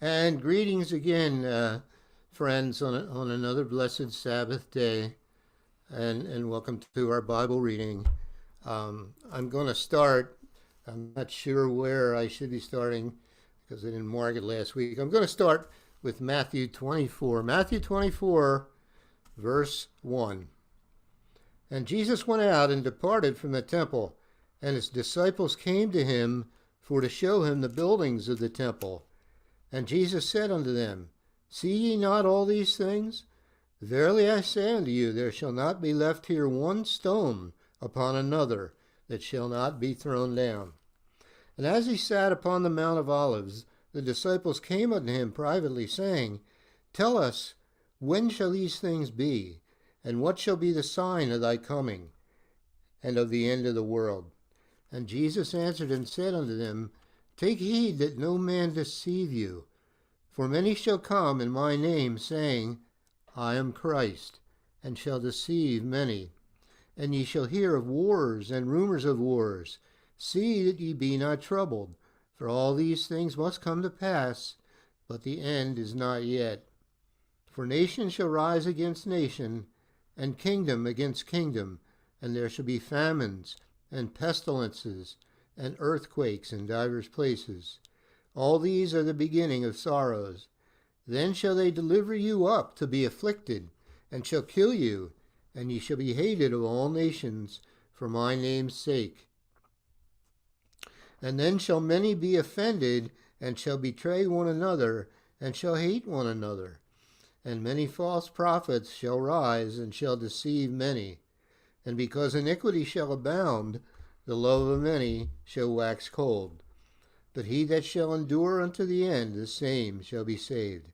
And greetings again, friends, on another blessed Sabbath day, and welcome to our Bible reading. I'm going to start. I'm not sure where I should be starting because I didn't mark it last week. I'm going to start with Matthew 24. Matthew 24, verse 1. And Jesus went out and departed from the temple, and his disciples came to him for to show him the buildings of the temple. And Jesus said unto them, See ye not all these things? Verily I say unto you, there shall not be left here one stone upon another that shall not be thrown down. And as he sat upon the Mount of Olives, the disciples came unto him privately, saying, Tell us, when shall these things be? And what shall be the sign of thy coming, and of the end of the world? And Jesus answered and said unto them, Take heed that no man deceive you. For many shall come in my name, saying, I am Christ, and shall deceive many. And ye shall hear of wars and rumors of wars. See that ye be not troubled, for all these things must come to pass, but the end is not yet. For nation shall rise against nation, and kingdom against kingdom, and there shall be famines, and pestilences, and earthquakes in divers places. All these are the beginning of sorrows. Then shall they deliver you up to be afflicted, and shall kill you, and ye shall be hated of all nations for my name's sake. And then shall many be offended, and shall betray one another, and shall hate one another. And many false prophets shall rise, and shall deceive many. And because iniquity shall abound, the love of many shall wax cold. But he that shall endure unto the end, the same shall be saved.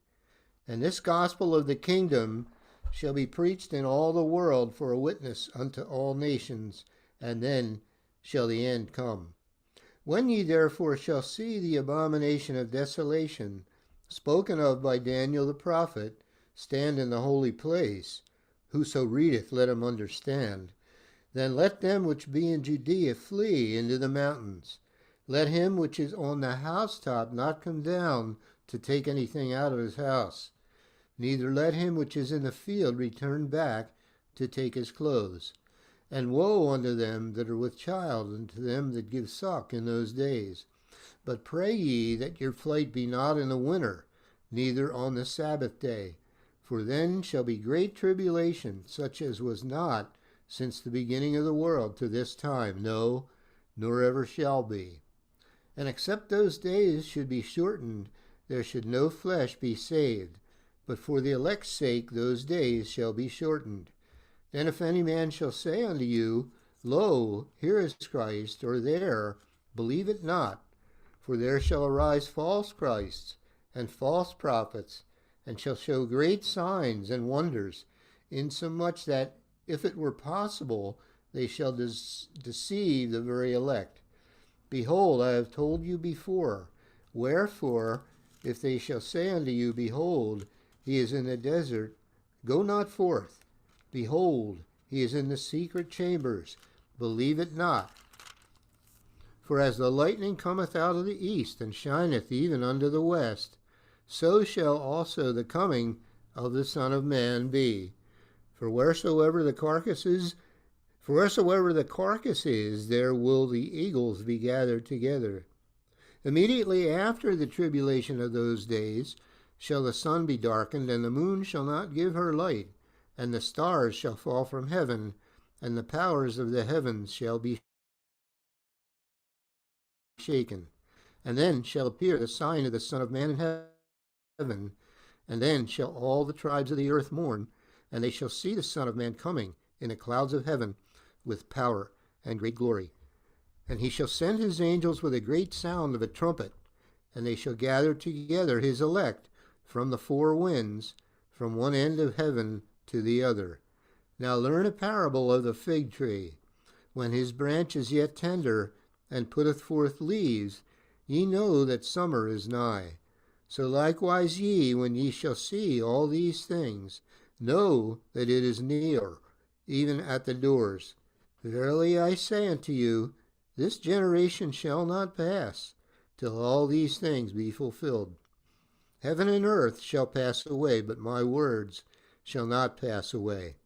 And this gospel of the kingdom shall be preached in all the world for a witness unto all nations, and then shall the end come. When ye therefore shall see the abomination of desolation, spoken of by Daniel the prophet, stand in the holy place, whoso readeth, let him understand. Then let them which be in Judea flee into the mountains. Let him which is on the housetop not come down to take anything out of his house. Neither let him which is in the field return back to take his clothes. And woe unto them that are with child, and to them that give suck in those days. But pray ye that your flight be not in the winter, neither on the Sabbath day. For then shall be great tribulation, such as was not since the beginning of the world to this time, no, nor ever shall be. And except those days should be shortened, there should no flesh be saved. But for the elect's sake those days shall be shortened. Then if any man shall say unto you, Lo, here is Christ, or there, believe it not. For there shall arise false Christs, and false prophets, and shall show great signs and wonders, insomuch that, if it were possible, they shall deceive the very elect. Behold, I have told you before. Wherefore, if they shall say unto you, Behold, he is in the desert, go not forth. Behold, he is in the secret chambers, believe it not. For as the lightning cometh out of the east, and shineth even unto the west, so shall also the coming of the Son of Man be. For wheresoever the carcass is, there will the eagles be gathered together. Immediately after the tribulation of those days shall the sun be darkened, and the moon shall not give her light, and the stars shall fall from heaven, and the powers of the heavens shall be shaken. And then shall appear the sign of the Son of Man in heaven, and then shall all the tribes of the earth mourn, and they shall see the Son of Man coming in the clouds of heaven with power and great glory. And he shall send his angels with a great sound of a trumpet, and they shall gather together his elect from the four winds, from one end of heaven to the other. Now learn a parable of the fig tree. When his branch is yet tender, and putteth forth leaves, ye know that summer is nigh. So likewise ye, when ye shall see all these things, know that it is near, even at the doors. Verily I say unto you, this generation shall not pass, till all these things be fulfilled. Heaven and earth shall pass away, but my words shall not pass away.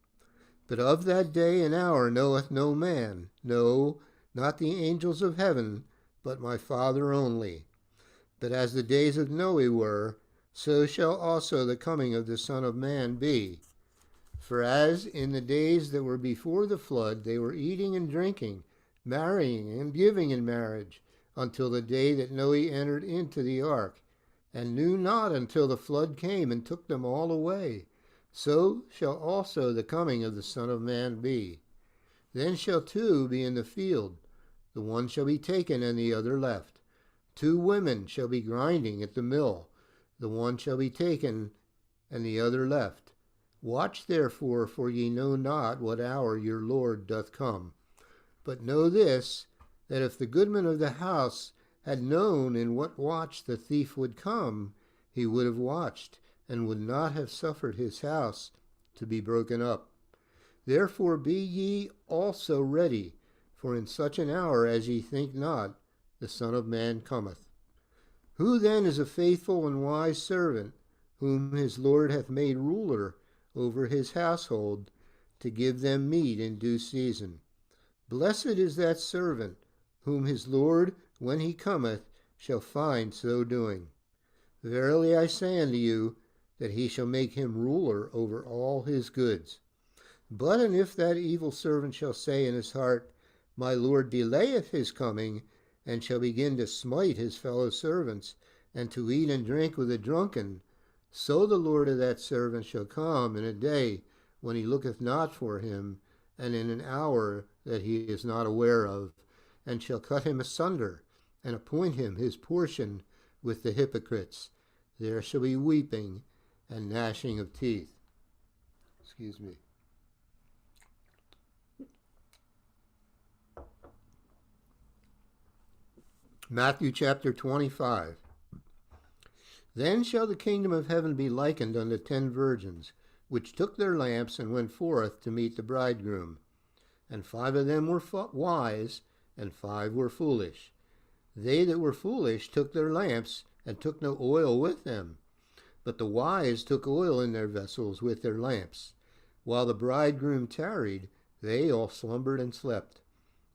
But of that day and hour knoweth no man, no, not the angels of heaven, but my Father only. But as the days of Noe were, so shall also the coming of the Son of Man be. For as in the days that were before the flood, they were eating and drinking, marrying and giving in marriage, until the day that Noe entered into the ark, and knew not until the flood came and took them all away. So shall also the coming of the Son of Man be. Then shall two be in the field, the one shall be taken and the other left. Two women shall be grinding at the mill, the one shall be taken and the other left. Watch therefore, for ye know not what hour your Lord doth come. But know this, that if the goodman of the house had known in what watch the thief would come, he would have watched, and would not have suffered his house to be broken up. Therefore be ye also ready, for in such an hour as ye think not, the Son of Man cometh. Who then is a faithful and wise servant, whom his Lord hath made ruler over his household, to give them meat in due season? Blessed is that servant, whom his Lord, when he cometh, shall find so doing. Verily I say unto you, that he shall make him ruler over all his goods. But and if that evil servant shall say in his heart, My Lord delayeth his coming, and shall begin to smite his fellow servants, and to eat and drink with the drunken, so the Lord of that servant shall come in a day when he looketh not for him, and in an hour that he is not aware of, and shall cut him asunder, and appoint him his portion with the hypocrites. There shall be weeping and gnashing of teeth. Excuse me. Matthew chapter 25. Then shall the kingdom of heaven be likened unto 10 virgins, which took their lamps and went forth to meet the bridegroom. And 5 of them were wise, and 5 were foolish. They that were foolish took their lamps, and took no oil with them. But the wise took oil in their vessels with their lamps. While the bridegroom tarried, they all slumbered and slept.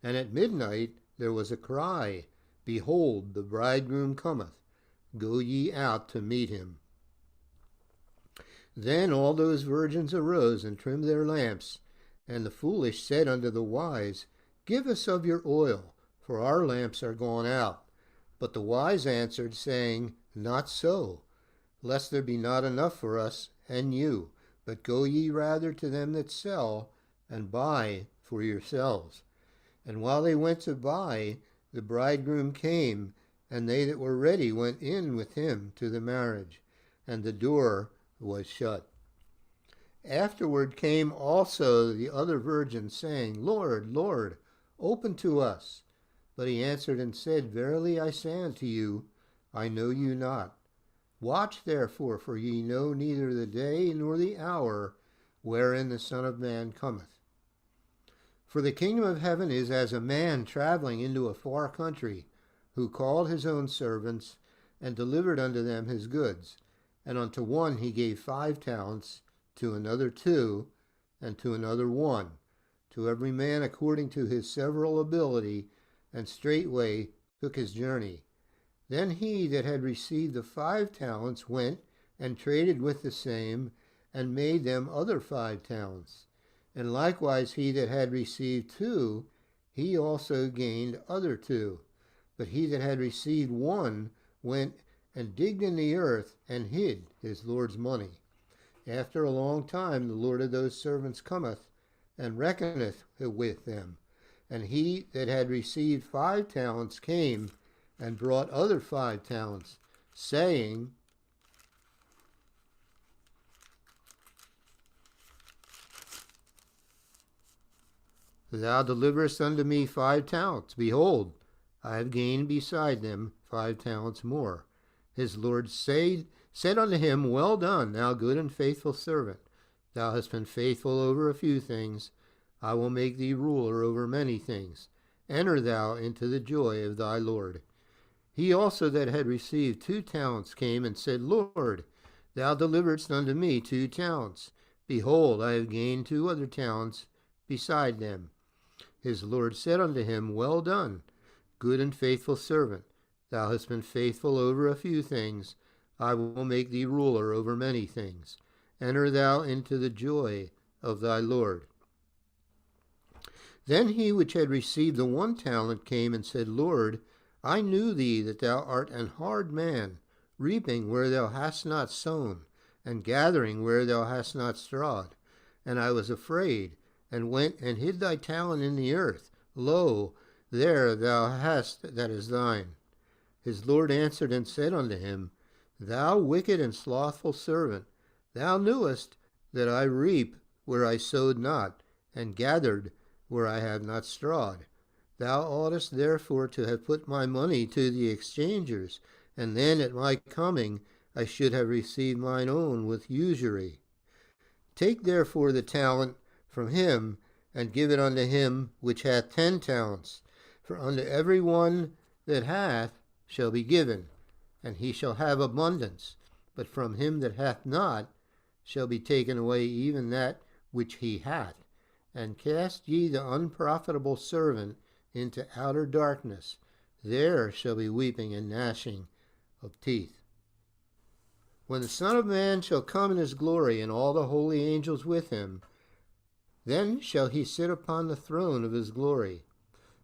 And at midnight there was a cry, Behold, the bridegroom cometh. Go ye out to meet him. Then all those virgins arose and trimmed their lamps. And the foolish said unto the wise, Give us of your oil, for our lamps are gone out. But the wise answered, saying, Not so, lest there be not enough for us and you, but go ye rather to them that sell, and buy for yourselves. And while they went to buy, the bridegroom came, and they that were ready went in with him to the marriage, and the door was shut. Afterward came also the other virgins, saying, Lord, Lord, open to us. But he answered and said, Verily I say unto you, I know you not. Watch therefore, for ye know neither the day nor the hour wherein the Son of Man cometh. For the kingdom of heaven is as a man traveling into a far country, who called his own servants, and delivered unto them his goods. And unto one he gave 5 talents, to another 2, and to another 1, to every man according to his several ability, and straightway took his journey. Then he that had received the 5 talents went and traded with the same, and made them other 5 talents. And likewise he that had received 2, he also gained other 2. But he that had received 1 went and digged in the earth, and hid his Lord's money. After a long time the Lord of those servants cometh, and reckoneth with them. And he that had received 5 talents came, and brought other 5 talents, saying, Thou deliverest unto me 5 talents. Behold, I have gained beside them 5 talents more. His Lord said unto him, Well done, thou good and faithful servant. Thou hast been faithful over a few things. I will make thee ruler over many things. Enter thou into the joy of thy Lord. He also that had received 2 talents came and said, Lord, thou deliveredst unto me 2 talents. Behold, I have gained 2 other talents beside them. His Lord said unto him, Well done, good and faithful servant. Thou hast been faithful over a few things. I will make thee ruler over many things. Enter thou into the joy of thy Lord. Then he which had received the 1 talent came and said, Lord, I knew thee that thou art an hard man, reaping where thou hast not sown, and gathering where thou hast not strawed. And I was afraid, and went and hid thy talent in the earth. Lo, there thou hast that is thine. His Lord answered and said unto him, Thou wicked and slothful servant, thou knewest that I reap where I sowed not, and gathered where I have not strawed. Thou oughtest therefore to have put my money to the exchangers, and then at my coming I should have received mine own with usury. Take therefore the talent from him, and give it unto him which hath 10 talents. For unto every one that hath shall be given, and he shall have abundance. But from him that hath not shall be taken away even that which he hath. And cast ye the unprofitable servant into outer darkness. There shall be weeping and gnashing of teeth. When the Son of Man shall come in his glory, and all the holy angels with him, then shall he sit upon the throne of his glory.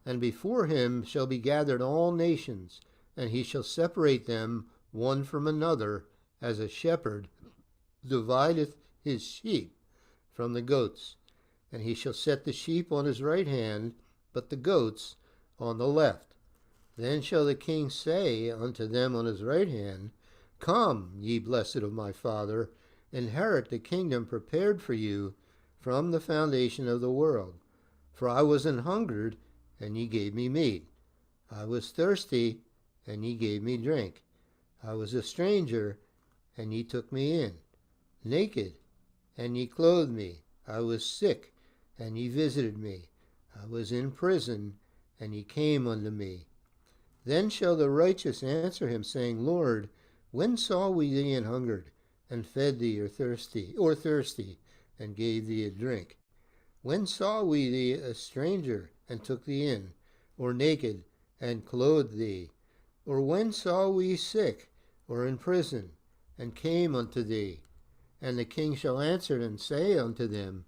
And before him shall be gathered all nations, and he shall separate them one from another, as a shepherd divideth his sheep from the goats. And he shall set the sheep on his right hand, but the goats on the left. Then shall the king say unto them on his right hand, Come, ye blessed of my Father, inherit the kingdom prepared for you from the foundation of the world. For I was an hungered, and ye gave me meat. I was thirsty, and ye gave me drink. I was a stranger, and ye took me in. Naked, and ye clothed me. I was sick, and ye visited me. I was in prison, and ye came unto me. Then shall the righteous answer him, saying, Lord, when saw we thee an hungered, and fed thee, or thirsty, and gave thee a drink? When saw we thee a stranger, and took thee in, or naked, and clothed thee? Or when saw we sick, or in prison, and came unto thee? And the king shall answer and say unto them,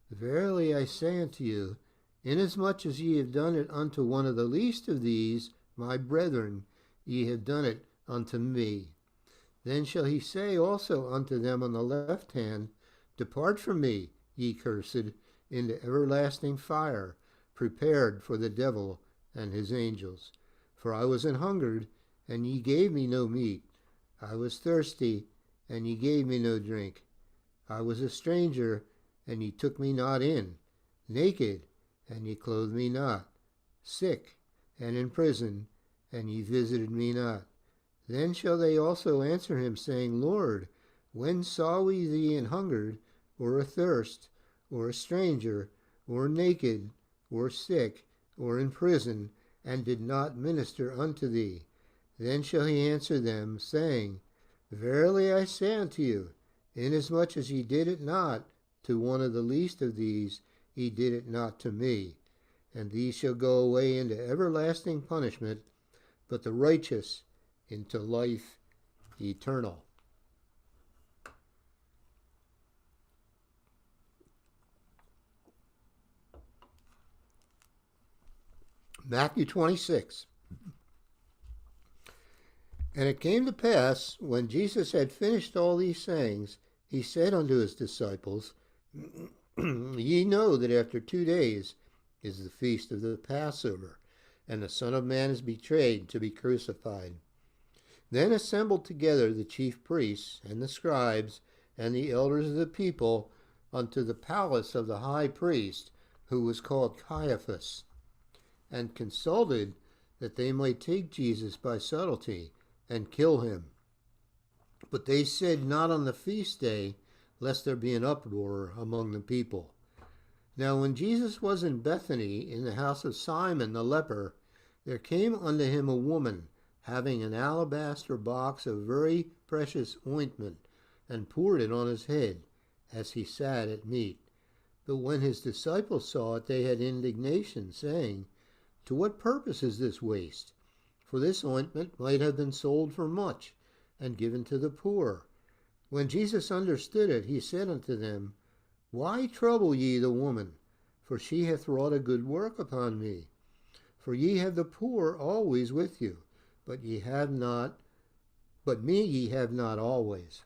Verily I say unto you, inasmuch as ye have done it unto one of the least of these, my brethren, ye have done it unto me. Then shall he say also unto them on the left hand, Depart from me, ye cursed, into everlasting fire, prepared for the devil and his angels. For I was an hungered, and ye gave me no meat. I was thirsty, and ye gave me no drink. I was a stranger, and ye took me not in. Naked, and ye clothed me not. Sick, and in prison, and ye visited me not. Then shall they also answer him, saying, Lord, when saw we thee an hungered, or athirst, or a stranger, or naked, or sick, or in prison, and did not minister unto thee? Then shall he answer them, saying, Verily I say unto you, inasmuch as ye did it not to one of the least of these, ye did it not to me. And these shall go away into everlasting punishment, but the righteous into life eternal. Matthew 26. And it came to pass, when Jesus had finished all these sayings, he said unto his disciples, Ye know that after 2 days is the feast of the Passover, and the Son of Man is betrayed to be crucified. Then assembled together the chief priests and the scribes and the elders of the people unto the palace of the high priest, who was called Caiaphas, and consulted that they might take Jesus by subtlety and kill him. But they said, Not on the feast day, lest there be an uproar among the people. Now when Jesus was in Bethany, in the house of Simon the leper, there came unto him a woman having an alabaster box of very precious ointment, and poured it on his head as he sat at meat. But when his disciples saw it, they had indignation, saying, "To what purpose is this waste? For this ointment might have been sold for much, and given to the poor." When Jesus understood it, he said unto them, "Why trouble ye the woman? For she hath wrought a good work upon me. For ye have the poor always with you, but me ye have not always.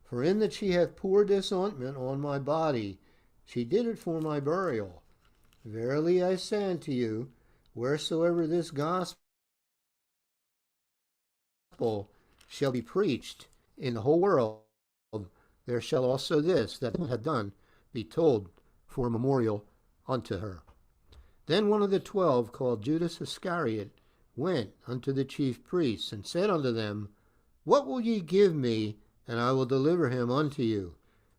For in that she hath poured this ointment on my body, she did it for my burial. Verily I say unto you, wheresoever this gospel shall be preached in the whole world, there shall also this that hath done be told for a memorial unto her." Then one of the 12, called Judas Iscariot, went unto the chief priests, and said unto them, "What will ye give me, and I will deliver him unto you?"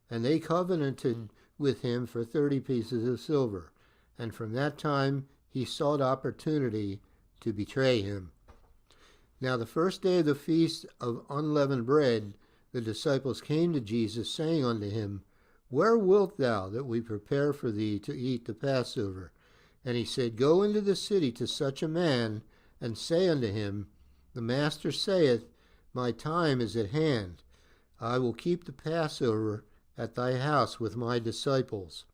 And they covenanted with him for 30 pieces of silver. And from that time he sought opportunity to betray him. Now the first day of the feast of unleavened bread, the disciples came to Jesus, saying unto him, "Where wilt thou that we prepare for thee to eat the Passover?" And he said, "Go into the city to such a man, and say unto him, The Master saith, My time is at hand. I will keep the Passover at thy house with my disciples."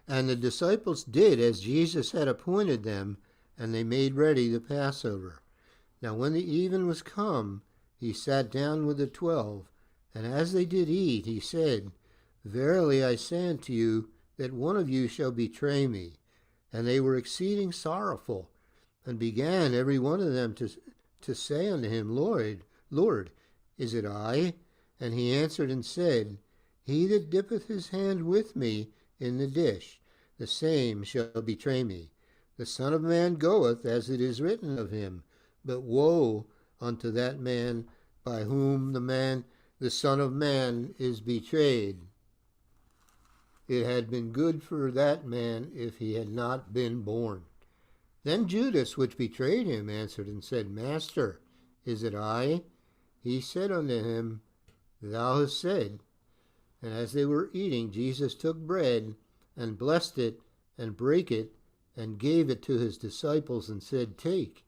And the disciples did as Jesus had appointed them, and they made ready the Passover. Now when the even was come, he sat down with the 12, and as they did eat, he said, "Verily I say unto you, that one of you shall betray me." And they were exceeding sorrowful, and began every one of them to say unto him, Lord, is it I? And he answered and said, He that dippeth his hand with me in the dish, the same shall betray me. The Son of Man goeth, as it is written of him, but woe unto that man by whom the Son of Man is betrayed. It had been good for that man if he had not been born. Then Judas, which betrayed him, answered and said, Master, is it I? He said unto him, Thou hast said. And as they were eating, Jesus took bread, and blessed it, and brake it, and gave it to his disciples, and said, Take,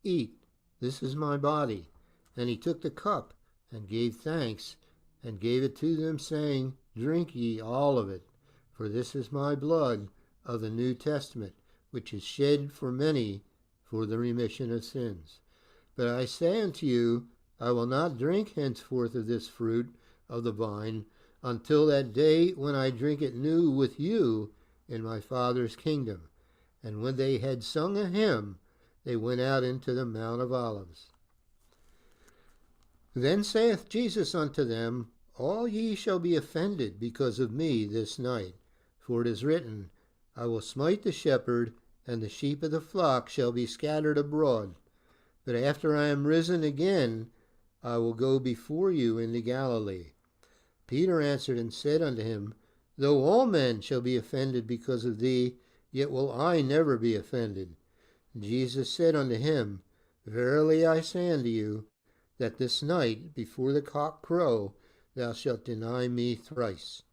eat, this is my body. And he took the cup, and gave thanks, and gave it to them, saying, Drink ye all of it, for this is my blood of the New Testament, which is shed for many for the remission of sins. But I say unto you, I will not drink henceforth of this fruit of the vine, until that day when I drink it new with you in my Father's kingdom. And when they had sung a hymn, they went out into the Mount of Olives. Then saith Jesus unto them, All ye shall be offended because of me this night. For it is written, I will smite the shepherd, and the sheep of the flock shall be scattered abroad. But after I am risen again, I will go before you into Galilee. Peter answered and said unto him, Though all men shall be offended because of thee, yet will I never be offended. Jesus said unto him, Verily I say unto you, that this night, before the cock crow, thou shalt deny me thrice.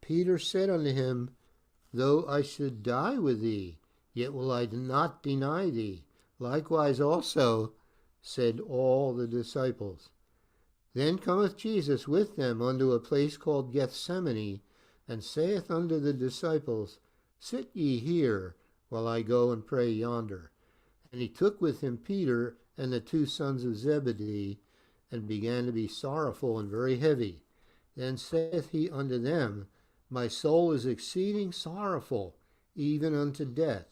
Peter said unto him, Though I should die with thee, yet will I not deny thee. Likewise also said all the disciples. Then cometh Jesus with them unto a place called Gethsemane, and saith unto the disciples, Sit ye here, while I go and pray yonder. And he took with him Peter and the 2 sons of Zebedee, and began to be sorrowful and very heavy. Then saith he unto them, My soul is exceeding sorrowful, even unto death.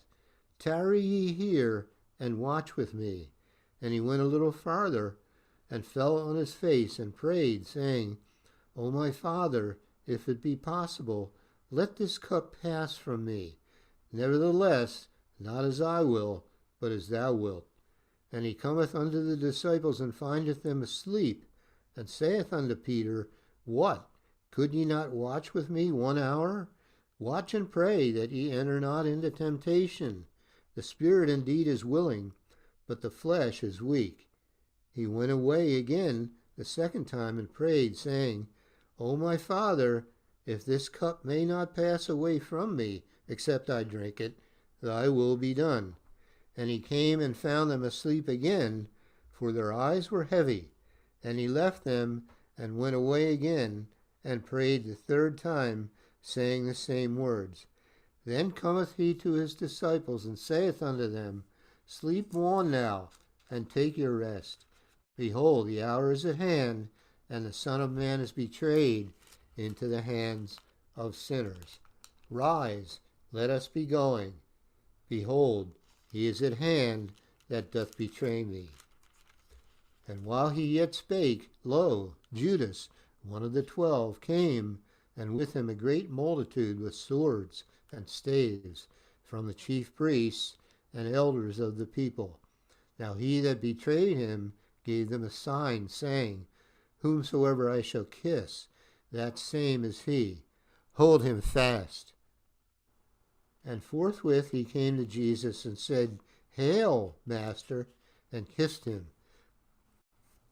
Tarry ye here, and watch with me. And he went a little farther, and fell on his face, and prayed, saying, O my Father, if it be possible, let this cup pass from me. Nevertheless, not as I will, but as thou wilt. And he cometh unto the disciples, and findeth them asleep, and saith unto Peter, What? Could ye not watch with me 1 hour? Watch and pray, that ye enter not into temptation. The spirit indeed is willing, but the flesh is weak. He went away again the second time and prayed, saying, O my Father, if this cup may not pass away from me, except I drink it, thy will be done. And he came and found them asleep again, for their eyes were heavy. And he left them and went away again, and prayed the third time, saying the same words. Then cometh he to his disciples, and saith unto them, Sleep on now, and take your rest. Behold, the hour is at hand, and the Son of Man is betrayed into the hands of sinners. Rise, let us be going. Behold, he is at hand that doth betray me. And while he yet spake, lo, Judas, one of the 12, came, and with him a great multitude with swords and staves, from the chief priests and elders of the people. Now he that betrayed him gave them a sign, saying, Whomsoever I shall kiss, that same is he. Hold him fast. And forthwith he came to Jesus and said, Hail, Master, and kissed him.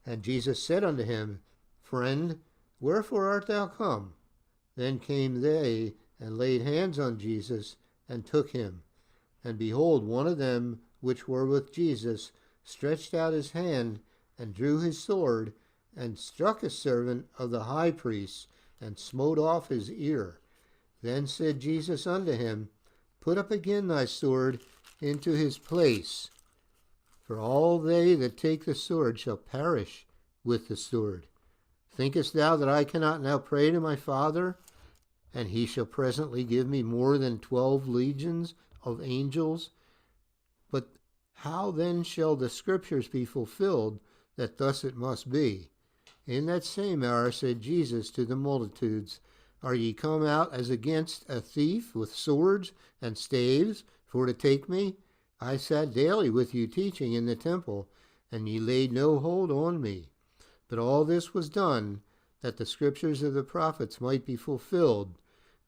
And Jesus said unto him, Friend, wherefore art thou come? Then came they and laid hands on Jesus and took him. And behold, one of them which were with Jesus stretched out his hand and drew his sword and struck a servant of the high priest and smote off his ear. Then said Jesus unto him, Put up again thy sword into his place. For all they that take the sword shall perish with the sword. Thinkest thou that I cannot now pray to my Father, and he shall presently give me more than 12 legions of angels? But how then shall the scriptures be fulfilled, that thus it must be? In that same hour said Jesus to the multitudes, Are ye come out as against a thief with swords and staves for to take me? I sat daily with you teaching in the temple, and ye laid no hold on me. But all this was done, that the scriptures of the prophets might be fulfilled.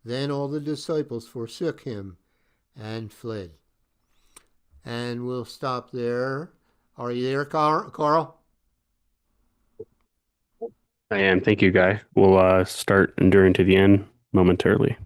Then all the disciples forsook him and fled. And we'll stop there. Are you there, Carl? I am. Thank you, Guy. We'll start enduring to the end momentarily.